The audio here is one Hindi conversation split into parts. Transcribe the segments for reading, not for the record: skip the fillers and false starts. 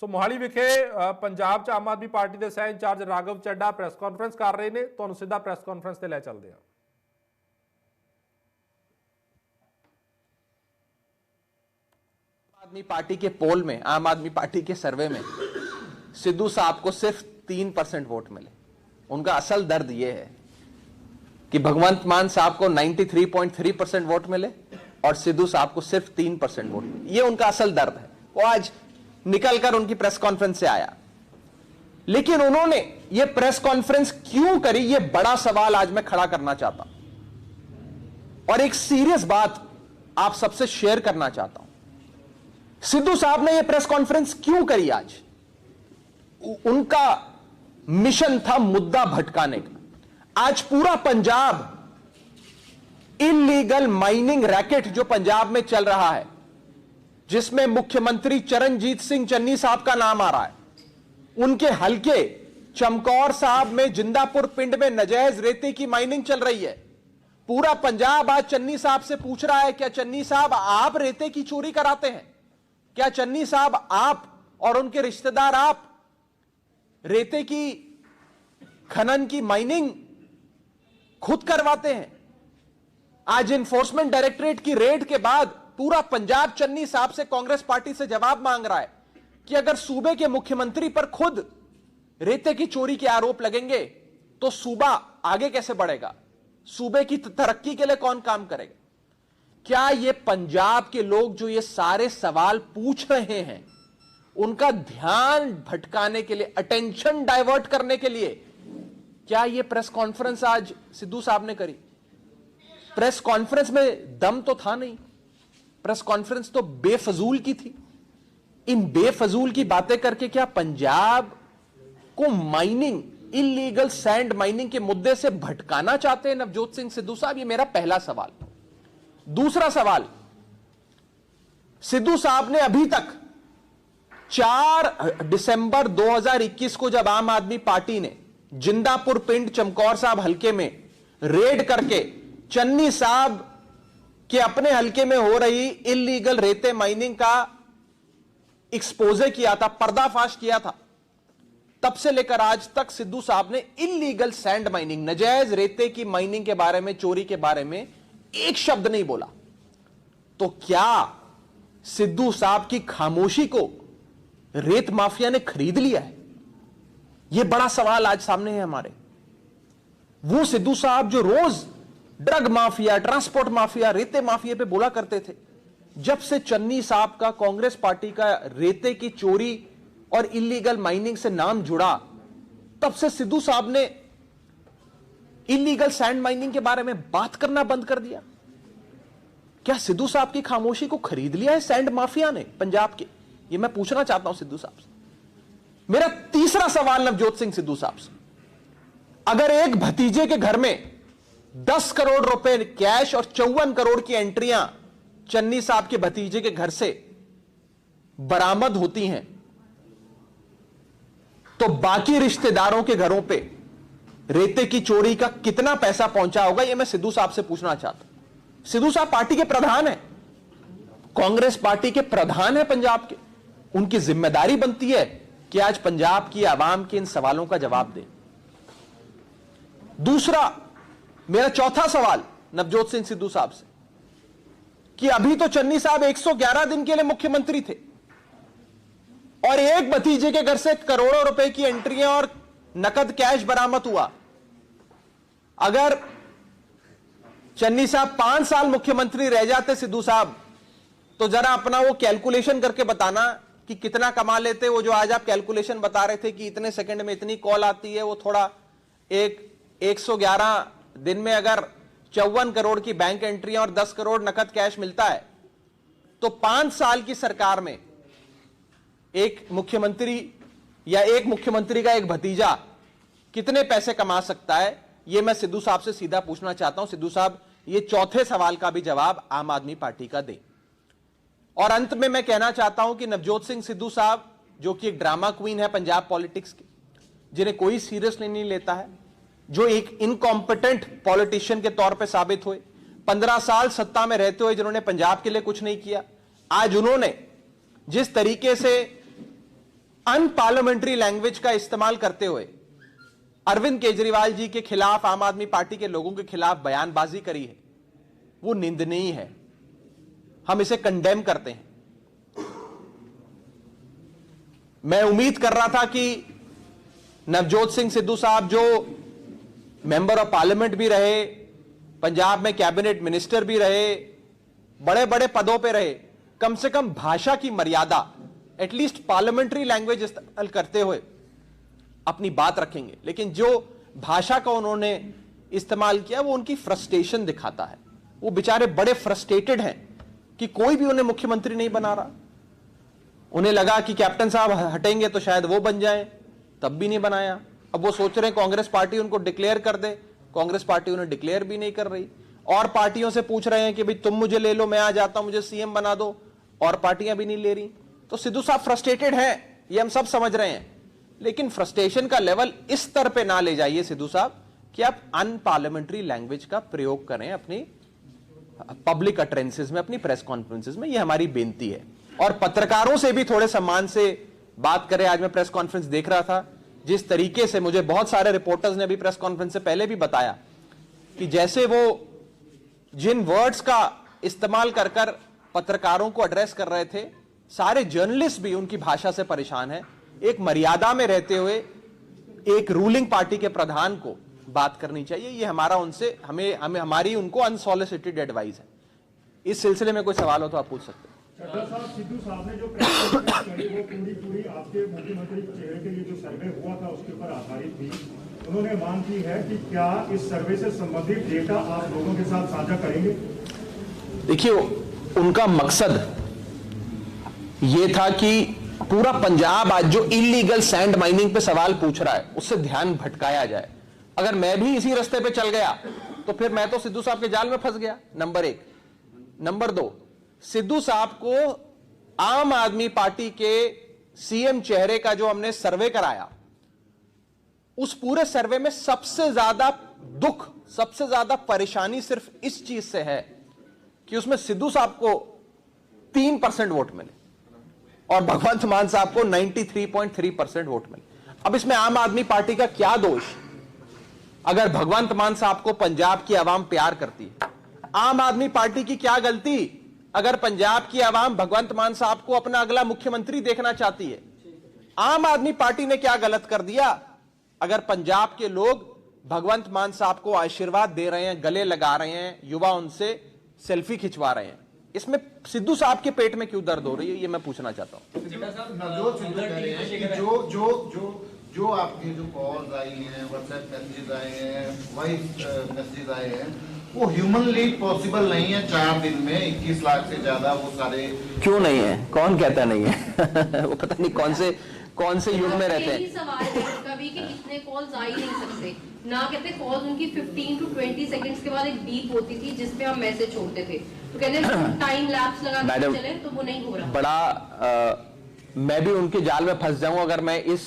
ਸੋ ਮੋਹਾਲੀ ਵਿਖੇ ਪੰਜਾਬ 'ਚ ਆਮ ਆਦਮੀ ਪਾਰਟੀ ਦੇ ਸਹਿ in charge Raghav Chadha press conference ਕਰ ਰਹੇ ਨੇ। ਤੁਹਾਨੂੰ ਸਿੱਧਾ ਪ੍ਰੈਸ ਕਾਨਫਰੰਸ ਤੇ ਲੈ ਚੱਲਦੇ ਹਾਂ। आदमी पार्टी के पोल में, आम आदमी पार्टी के सर्वे में सिद्धू साहब को सिर्फ 3% वोट मिले। उनका असल दर्द यह है कि भगवंत मान साहब को 93.3% वोट मिले और सिद्धू साहब को सिर्फ 3% वोट मिले। यह उनका असल दर्द है। वो आज निकलकर उनकी प्रेस कॉन्फ्रेंस से आया, लेकिन उन्होंने यह प्रेस कॉन्फ्रेंस क्यों करी, यह बड़ा सवाल आज मैं खड़ा करना चाहता हूं और एक सीरियस बात आप सबसे शेयर करना चाहता हूं। सिद्धू साहब ने यह प्रेस कॉन्फ्रेंस क्यों करी आज? उनका मिशन था मुद्दा भटकाने का। आज पूरा पंजाब इल्लीगल माइनिंग रैकेट जो पंजाब में चल रहा है, जिसमें मुख्यमंत्री चरणजीत सिंह चन्नी साहब का नाम आ रहा है, उनके हलके चमकौर साहब में जिंदापुर पिंड में नजायज रेते की माइनिंग चल रही है। पूरा पंजाब आज चन्नी साहब से पूछ रहा है, क्या चन्नी साहब आप रेते की चोरी कराते हैं? क्या चन्नी साहब आप और उनके रिश्तेदार आप रेते की खनन की माइनिंग खुद करवाते हैं? आज इन्फोर्समेंट डायरेक्टरेट की रेड के बाद पूरा पंजाब चन्नी साहब से, कांग्रेस पार्टी से जवाब मांग रहा है कि अगर सूबे के मुख्यमंत्री पर खुद रेते की चोरी के आरोप लगेंगे तो सूबा आगे कैसे बढ़ेगा? सूबे की तरक्की के लिए कौन काम करेगा? क्या ये पंजाब के लोग जो ये सारे सवाल पूछ रहे हैं, उनका ध्यान भटकाने के लिए, अटेंशन डाइवर्ट करने के लिए क्या ये प्रेस कॉन्फ्रेंस आज सिद्धू साहब ने करी? प्रेस कॉन्फ्रेंस में दम तो था नहीं। प्रेस कॉन्फ्रेंस तो बेफजूल की थी। इन बेफजूल की बातें करके क्या पंजाब को माइनिंग, इलीगल सैंड माइनिंग के मुद्दे से भटकाना चाहते हैं नवजोत सिंह सिद्धू साहब? ये मेरा पहला सवाल। दूसरा सवाल, सिद्धू साहब ने अभी तक 4 दिसंबर 2021 को जब आम आदमी पार्टी ने जिंदापुर पिंड चमकौर साहब हलके में रेड करके चन्नी साहब के अपने हलके में हो रही इल्लीगल रेते माइनिंग का एक्सपोजे किया था, पर्दाफाश किया था, तब से लेकर आज तक सिद्धू साहब ने इल्लीगल सैंड माइनिंग, नजायज रेते की माइनिंग के बारे में, चोरी के बारे में एक शब्द नहीं बोला। तो क्या सिद्धू साहब की खामोशी को रेत माफिया ने खरीद लिया है? यह बड़ा सवाल आज सामने है हमारे। वो सिद्धू साहब जो रोज ड्रग माफिया, ट्रांसपोर्ट माफिया, रेते माफिया पे बोला करते थे, जब से चन्नी साहब का, कांग्रेस पार्टी का रेते की चोरी और इलीगल माइनिंग से नाम जुड़ा, तब से सिद्धू साहब ने इलीगल सैंड माइनिंग के बारे में बात करना बंद कर दिया। क्या सिद्धू साहब की खामोशी को खरीद लिया है सैंड माफिया ने पंजाब के? यह मैं पूछना चाहता हूं सिद्धू साहब से। मेरा तीसरा सवाल नवजोत सिंह सिद्धू साहब से, अगर एक भतीजे के घर में 10 करोड़ रुपए कैश और 54 करोड़ की एंट्रियां चन्नी साहब के भतीजे के घर से बरामद होती हैं, तो बाकी रिश्तेदारों के घरों पे रेते की चोरी का कितना पैसा पहुंचा होगा? यह मैं सिद्धू साहब से पूछना चाहता हूं। सिद्धू साहब पार्टी के प्रधान हैं, कांग्रेस पार्टी के प्रधान हैं पंजाब के। उनकी जिम्मेदारी बनती है कि आज पंजाब की आवाम के इन सवालों का जवाब दें। दूसरा, मेरा चौथा सवाल नवजोत सिंह सिद्धू साहब से, कि अभी तो चन्नी साहब 111 दिन के लिए मुख्यमंत्री थे और एक भतीजे के घर से करोड़ों रुपए की एंट्रियां और नकद कैश बरामद हुआ। अगर चन्नी साहब 5 साल मुख्यमंत्री रह जाते सिद्धू साहब, तो जरा अपना वो कैलकुलेशन करके बताना कि कितना कमा लेते। वो जो आज आप कैलकुलेशन बता रहे थे कि इतने सेकंड में इतनी कॉल आती है, वो थोड़ा 111 दिन में अगर 54 करोड़ की बैंक एंट्रियां और 10 करोड़ नकद कैश मिलता है, तो 5 साल की सरकार में एक मुख्यमंत्री या एक मुख्यमंत्री का एक भतीजा कितने पैसे कमा सकता है? यह मैं सिद्धू साहब से सीधा पूछना चाहता हूं। सिद्धू साहब, ये चौथे सवाल का भी जवाब आम आदमी पार्टी का दें। और अंत में मैं कहना चाहता हूं कि नवजोत सिंह सिद्धू साहब, जो कि एक ड्रामा क्वीन है पंजाब पॉलिटिक्स की, जिन्हें कोई सीरियसली नहीं लेता है, जो एक इनकॉम्पिटेंट पॉलिटिशियन के तौर पे साबित हुए, 15 साल सत्ता में रहते हुए जिन्होंने पंजाब के लिए कुछ नहीं किया, आज उन्होंने जिस तरीके से अनपार्लियामेंट्री लैंग्वेज का इस्तेमाल करते हुए अरविंद केजरीवाल जी के खिलाफ, आम आदमी पार्टी के लोगों के खिलाफ बयानबाजी करी है, वो निंदनीय है। हम इसे कंडेम करते हैं। मैं उम्मीद कर रहा था कि नवजोत सिंह सिद्धू साहब, जो मेंबर ऑफ पार्लियामेंट भी रहे, पंजाब में कैबिनेट मिनिस्टर भी रहे, बड़े बड़े पदों पे रहे, कम से कम भाषा की मर्यादा, एटलीस्ट पार्लियामेंट्री लैंग्वेज इस्तेमाल करते हुए अपनी बात रखेंगे। लेकिन जो भाषा का उन्होंने इस्तेमाल किया वो उनकी फ्रस्ट्रेशन दिखाता है। वो बेचारे बड़े फ्रस्ट्रेटेड हैं कि कोई भी उन्हें मुख्यमंत्री नहीं बना रहा। उन्हें लगा कि कैप्टन साहब हटेंगे तो शायद वो बन जाएं, तब भी नहीं बनाया। अब वो सोच रहे हैं कांग्रेस पार्टी उनको डिक्लेयर कर दे, कांग्रेस पार्टी उन्हें डिक्लेयर भी नहीं कर रही। और पार्टियों से पूछ रहे हैं कि भाई तुम मुझे ले लो, मैं आ जाता हूं, मुझे सीएम बना दो, और पार्टियां भी नहीं ले रही। तो सिद्धू साहब फ्रस्ट्रेटेड हैं, ये हम सब समझ रहे हैं, लेकिन फ्रस्ट्रेशन का लेवल इस स्तर पे ना ले जाइए सिद्धू साहब कि आप अनपार्लियामेंट्री लैंग्वेज का प्रयोग करें अपनी पब्लिक अटरेंसेस में, अपनी प्रेस कॉन्फ्रेंसेस में। ये हमारी बेनती है। और पत्रकारों से भी थोड़े सम्मान से बात करें। आज मैं प्रेस कॉन्फ्रेंस देख रहा था, जिस तरीके से मुझे बहुत सारे रिपोर्टर्स ने अभी प्रेस कॉन्फ्रेंस से पहले भी बताया कि जैसे वो जिन वर्ड्स का इस्तेमाल कर कर पत्रकारों को एड्रेस कर रहे थे, सारे जर्नलिस्ट भी उनकी भाषा से परेशान हैं। एक मर्यादा में रहते हुए एक रूलिंग पार्टी के प्रधान को बात करनी चाहिए। ये हमारा उनसे हमारी उनको अनसॉलिसिटेड एडवाइस है। इस सिलसिले में कोई सवाल हो तो आप पूछ सकते हैं। चड्ढा साहब, सिद्धू साहब ने जो प्रेस कॉन्फ्रेंस करी वो पूरी आपके मुख्यमंत्री के चेहरे के लिए जो सर्वे हुआ था उसके ऊपर आधारित थी। उन्होंने मांग की है कि क्या इस सर्वे से संबंधित डेटा आप लोगों के साथ साझा करेंगे? देखिए, उनका मकसद ये था कि पूरा पंजाब आज जो इलीगल सैंड माइनिंग पे सवाल पूछ रहा है उससे ध्यान भटकाया जाए। अगर मैं भी इसी रास्ते पे चल गया तो फिर मैं तो सिद्धू साहब के जाल में फंस गया, नंबर एक। नंबर दो, सिद्धू साहब को आम आदमी पार्टी के सीएम चेहरे का जो हमने सर्वे कराया, उस पूरे सर्वे में सबसे ज्यादा दुख, सबसे ज्यादा परेशानी सिर्फ इस चीज से है कि उसमें सिद्धू साहब को 3% वोट मिले और भगवंत मान साहब को 93.3% वोट मिले। अब इसमें आम आदमी पार्टी का क्या दोष? अगर भगवंत मान साहब को पंजाब की आवाम प्यार करती है, आम आदमी पार्टी की क्या गलती अगर पंजाब की आवाम भगवंत मान साहब को अपना अगला मुख्यमंत्री देखना चाहती है? आम आदमी पार्टी ने क्या गलत कर दिया अगर पंजाब के लोग भगवंत मान साहब को आशीर्वाद दे रहे हैं, गले लगा रहे हैं, युवा उनसे सेल्फी खिंचवा रहे हैं? इसमें सिद्धू साहब के पेट में क्यों दर्द हो रही है, ये मैं पूछना चाहता हूं। नवजोत सिद्धू कह रहे हैं कि जो आपके जो कॉल्स आई हैं, व्हाट्सएप मैसेजेस आए हैं, वॉइस मैसेजेस आए हैं, वो ह्यूमनली पॉसिबल नहीं है 4 दिन में 21 लाख से ज्यादा वो सारे। क्यों नहीं है? कौन कहता नहीं है? वो पता नहीं कौन से युग में रहते हैं। सवाल है कभी कि इतने कॉल्स आ ही नहीं सकते ना। कहते कॉल्स उनकी 15 to 20 सेकंड्स के बाद एक बीप होती थी जिसपे हम मैसेज छोड़ते थे, तो कहते टाइम लैप्स लगा के चले तो वो नहीं हो रहा। बड़ा मैं भी उनके जाल में फंस जाऊं अगर मैं इस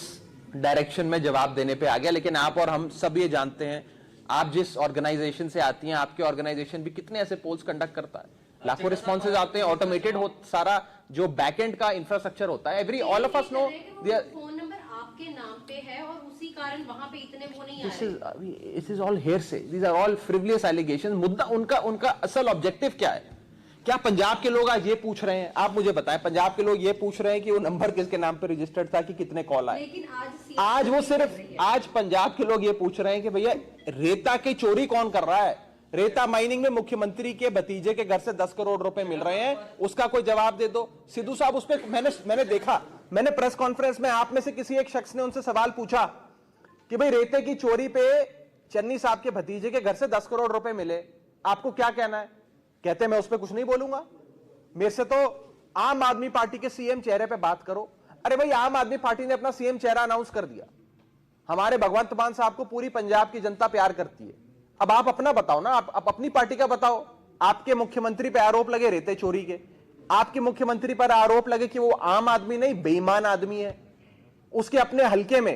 डायरेक्शन में जवाब देने पे आ गया। लेकिन आप और हम सब ये जानते हैं, आप जिस ऑर्गेनाइजेशन से आती हैं, आपके ऑर्गेनाइजेशन भी कितने ऐसे पोल्स कंडक्ट करता है, लाखों रिस्पॉन्सेज आते हैं, ऑटोमेटेड हो सारा जो बैकएंड का इंफ्रास्ट्रक्चर होता है। All of us know phone number आपके नाम पे है और उसी कारण वहां पे इतने वो नहीं आ रहे। This is all hearsay, these are all frivolous allegations. मुद्दा उनका असल ऑब्जेक्टिव क्या है? क्या पंजाब के लोग आज ये पूछ रहे हैं? आप मुझे बताएं, पंजाब के लोग ये पूछ रहे हैं कि वो नंबर किसके नाम पे रजिस्टर्ड था, कि कितने कॉल आए? लेकिन आज वो सिर्फ आज पंजाब के लोग ये पूछ रहे हैं कि भैया रेता की चोरी कौन कर रहा है? रेता माइनिंग में मुख्यमंत्री के भतीजे के घर से 10 करोड़ रुपए मिल रहे हैं, उसका कोई जवाब दे दो। सिद्धू साहब उस पर मैंने देखा, मैंने प्रेस कॉन्फ्रेंस में आप में से किसी एक शख्स ने उनसे सवाल पूछा कि भाई रेते की चोरी पे चन्नी साहब के भतीजे के घर से 10 करोड़ रुपए मिले, आपको क्या कहना है? कहते मैं उस पर कुछ नहीं बोलूंगा, मेरे से तो आम आदमी पार्टी के सीएम चेहरे पे बात करो। अरे भाई, आम आदमी पार्टी ने अपना सीएम चेहरा अनाउंस कर दिया। हमारे भगवंत मान साहब को पूरी पंजाब की जनता प्यार करती है। अब आप अपना बताओ ना, आप अपनी पार्टी का बताओ। आपके मुख्यमंत्री पे आरोप लगे रेते चोरी के, आपके मुख्यमंत्री पर आरोप लगे कि वो आम आदमी नहीं बेईमान आदमी है, उसके अपने हलके में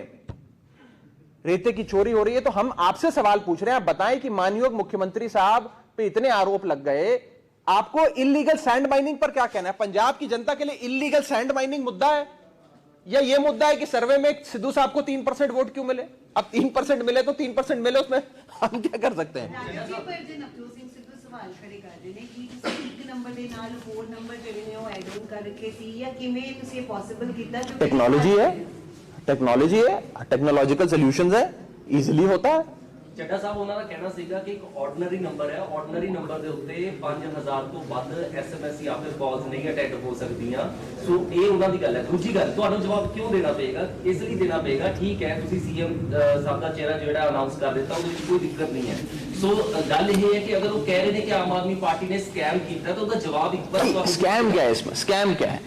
रेते की चोरी हो रही है। तो हम आपसे सवाल पूछ रहे हैं, आप बताएं कि माननीय मुख्यमंत्री साहब पे इतने आरोप लग गए, आपको इलीगल सैंड माइनिंग पर क्या कहना है? पंजाब की जनता के लिए इलीगल सैंड माइनिंग मुद्दा है? या ये मुद्दा है कि सर्वे में सिद्धू साहब को 3% वोट क्यों मिले? अब 3% मिले तो 3% मिले, उसमें हम क्या कर सकते हैं? ਪਰ ਜੇ ਨਵਜੋਤ ਸਿੰਘ ਸਿੱਧੂ ਸਵਾਲ ਖੜੇ ਕਰ ਰਹੇ ਨੇ ਕਿ ਤੁਸੀਂ ਇੱਕ ਨੰਬਰ ਦੇ ਨਾਲ ਹੋਰ ਨੰਬਰ ਜਿਹੜੇ ਨੇ ਉਹ ਐਡ ਆਨ ਕਰਕੇ ਸੀ ਜਾਂ ਕਿਵੇਂ ਤੁਸੀਂ ਇਹ ਪੋਸੀਬਲ ਕੀਤਾ? टेक्नोलॉजी है, टेक्नोलॉजिकल सॉल्यूशंस है, इजीली होता है। ਚੱਡਾ ਸਾਹਿਬ ਉਹਨਾਂ ਦਾ ਕਹਿਣਾ ਸੀਗਾ ਕਿ ਇੱਕ ਆਰਡੀਨਰੀ ਨੰਬਰ ਹੈ, ਆਰਡੀਨਰੀ ਨੰਬਰ ਦੇ ਉੱਤੇ 5000 ਤੋਂ ਵੱਧ SMS ਜਾਂ ਫਿਰ ਕਾਲਸ ਨਹੀਂ ਅਟੈਂਡ ਹੋ ਸਕਦੀਆਂ। ਸੋ ਇਹ ਉਹਨਾਂ ਦੀ ਗੱਲ ਹੈ। ਦੂਜੀ ਗੱਲ, ਤੁਹਾਨੂੰ ਜਵਾਬ ਕਿਉਂ ਦੇਣਾ ਪਏਗਾ? ਇਸ ਲਈ ਦੇਣਾ ਪਏਗਾ, ਠੀਕ ਹੈ ਤੁਸੀਂ ਸੀਐਮ ਸਾਹਿਬ ਦਾ ਚਿਹਰਾ ਜਿਹੜਾ ਅਨਾਉਂਸ ਕਰ ਦਿੱਤਾ, ਉਹਦੇ ਵਿੱਚ ਕੋਈ ਦਿੱਕਤ ਨਹੀਂ ਹੈ। ਸੋ ਗੱਲ ਇਹ ਹੈ ਕਿ ਅਗਰ ਉਹ ਕਹਿ ਰਹੇ ਨੇ ਕਿ ਆਮ ਆਦਮੀ ਪਾर्टी ने स्कैम किया तो उसका जवाब एक बार स्कैम क्या है इसमें? स्कैम क्या है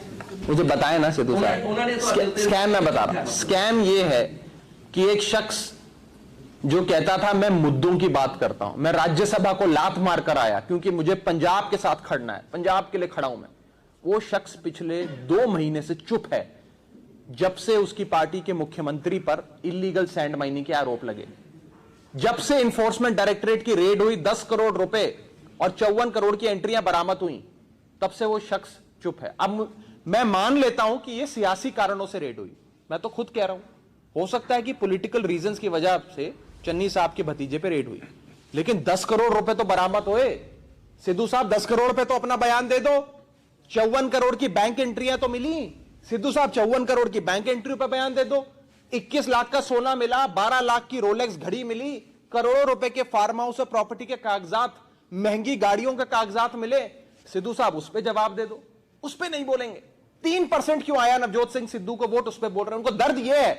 मुझे बताए ना सिद्धू साहब। स्कैम मैं बता रहा हूं। स्कैम ये है कि एक शख्स जो कहता था मैं मुद्दों की बात करता हूं, मैं राज्यसभा को लात मार कर आया क्योंकि मुझे पंजाब के साथ खड़ना है, पंजाब के लिए खड़ा हूं मैं, वो शख्स पिछले 2 महीने से चुप है जब से उसकी पार्टी के मुख्यमंत्री पर इलीगल सैंड माइनिंग के आरोप लगे। जब से इंफोर्समेंट डायरेक्टरेट की रेड हुई, 10 करोड़ रुपए और 54 करोड़ की एंट्रियां बरामद हुई, तब से वो शख्स चुप है। अब मैं मान लेता हूं कि यह सियासी कारणों से रेड हुई, मैं तो खुद कह रहा हूं, हो सकता है कि पॉलिटिकल रीजंस की वजह से चन्नी साहब के भतीजे पे रेड हुई, लेकिन 10 करोड़ रुपए तो बरामद हुए। सिद्धू साहब 10 करोड़ पे तो अपना बयान दे दो। 54 करोड़ की बैंक एंट्रियां तो मिली, सिद्धू साहब 54 करोड़ की बैंक एंट्री पे बयान दे दो। 21 लाख का सोना मिला, 12 लाख की रोलेक्स घड़ी मिली, करोड़ों रुपए के फार्म हाउस और प्रॉपर्टी के कागजात, महंगी गाड़ियों के कागजात मिले। सिद्धू साहब उस पर जवाब दे दो, उस पर नहीं बोलेंगे। 3% क्यों आया नवजोत सिंह सिद्धू को वोट, उस पर बोल रहे हैं। उनको दर्द यह है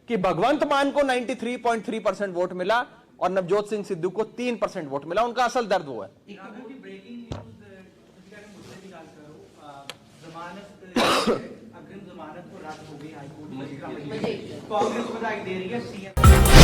कि भगवंत मान को 93.3% वोट मिला और नवजोत सिंह सिद्धू को 3% वोट मिला। उनका असल दर्द वो है। अग्रिम जमानत को रद्द हो गई हाईकोर्ट में, कांग्रेस बधाई दे रही है सीएम